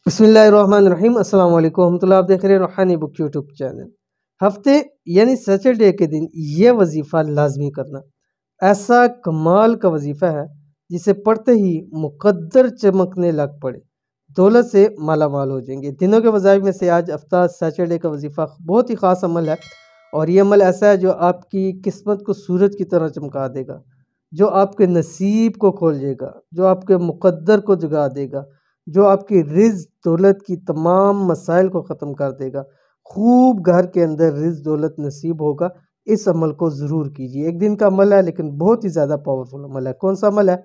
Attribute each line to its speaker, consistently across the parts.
Speaker 1: बिस्मिल्लाहिर्रहमानिर्रहीम। अस्सलाम वालेकुम रहमतुल्लाह। आप देख रहे हैं रूहानी बुक यूट्यूब चैनल। हफ्ते यानी सैटरडे के दिन ये वजीफ़ा लाजमी करना ऐसा कमाल का वजीफ़ा है जिसे पढ़ते ही मुकद्दर चमकने लग पड़े, दौलत से माला माल हो जाएंगे। दिनों के वज़ाइफ में से आज हफ्ता सैटरडे का वजीफ़ा बहुत ही ख़ास अमल है और ये अमल ऐसा है जो आपकी किस्मत को सूरज की तरह चमका देगा, जो आपके नसीब को खोल देगा, जो आपके मुकद्दर को जगा देगा, जो आपकी रिज़्क़ दौलत की तमाम मसाइल को ख़त्म कर देगा। खूब घर के अंदर रिज़्क़ दौलत नसीब होगा। इस अमल को ज़रूर कीजिए। एक दिन का अमल है लेकिन बहुत ही ज़्यादा पावरफुल अमल है। कौन सा अमल है,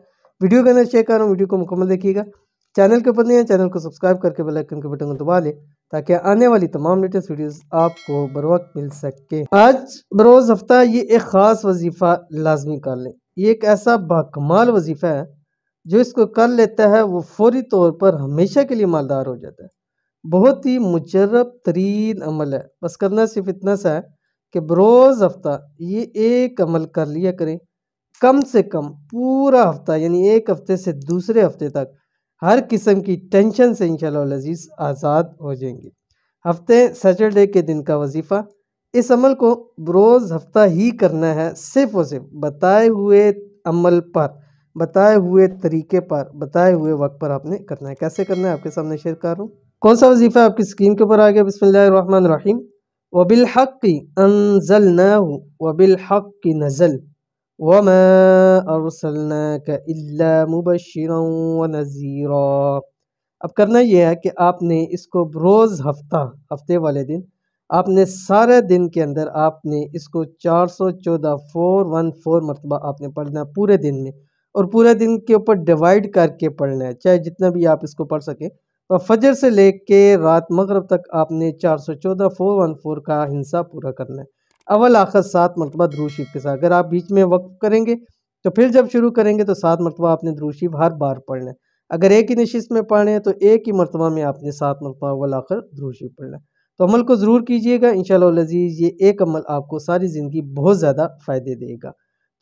Speaker 1: वीडियो के अंदर शेयर कर रहा हूँ, वीडियो को मुकम्मल देखिएगा। चैनल के ऊपर नहीं है, चैनल को सब्सक्राइब करके बेल आइकन के बटन को दबा ले ताकि आने वाली तमाम लेटेस्ट वीडियोस आपको बर वक्त मिल सके। आज बरोज़ हफ्ता ये एक ख़ास वजीफ़ा लाजमी कर लें। ये एक ऐसा बाकमाल वजीफ़ा है जो इसको कर लेता है वो फौरी तौर पर हमेशा के लिए मालदार हो जाता है। बहुत ही मुजर्रब तरीन अमल है। बस करना सिर्फ इतना सा है कि बरोज़ हफ्ता ये एक अमल कर लिया करें। कम से कम पूरा हफ्ता यानी एक हफ्ते से दूसरे हफ्ते तक हर किस्म की टेंशन से इंशाअल्लाह अज़ीज़ आज़ाद हो जाएंगे। हफ्ते सैटरडे के दिन का वजीफ़ा, इस अमल को बरोज़ हफ्ता ही करना है, सिर्फ और सिर्फ बताए हुए अमल पर, बताए हुए तरीके पर, बताए हुए वक्त पर आपने करना है। कैसे करना है आपके सामने शेयर कर रहा हूँ। कौन सा वजीफ़ा है आपकी स्क्रीन के ऊपर आ गया। बिस्मिल्लाहिर्रहमानिर्रहीम। वबिलहक़्क़ि अंज़लनाहु वबिलहक़्क़ि नज़ल वमा अरसलनाका इल्ला मुबश्शिरन व नज़ीरा। अब करना यह है कि आपने इसको बरोज़ हफ्ते वाले दिन आपने सारे दिन के अंदर आपने इसको 414 414 मरतबा आपने पढ़ना है पूरे दिन में, और पूरे दिन के ऊपर डिवाइड करके पढ़ना है, चाहे जितना भी आप इसको पढ़ सकें। तो फजर से लेके रात मगरिब तक आपने 414 414 का हिस्सा पूरा करना है। अव्वल आखिर 7 मरतबा दुरूद शरीफ के साथ। अगर आप बीच में वक्फ करेंगे तो फिर जब शुरू करेंगे तो 7 मरतबा आपने दुरूद शरीफ हर बार पढ़ना है। अगर एक ही नशिस्त में पढ़े हैं तो एक ही मरतबा में आपने 7 मरतबा अव्वल आखिर दुरूद शरीफ पढ़ना है। तो अमल को ज़रूर कीजिएगा इंशाअल्लाह अज़ीज़। ये एक अमल आपको सारी ज़िंदगी बहुत ज़्यादा फ़ायदे देगा।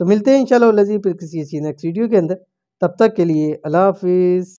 Speaker 1: तो मिलते हैं इंशाअल्लाह अज़ीज़ फिर किसी अच्छी नेक्स्ट वीडियो के अंदर। तब तक के लिए अल्लाह हाफ़िज़।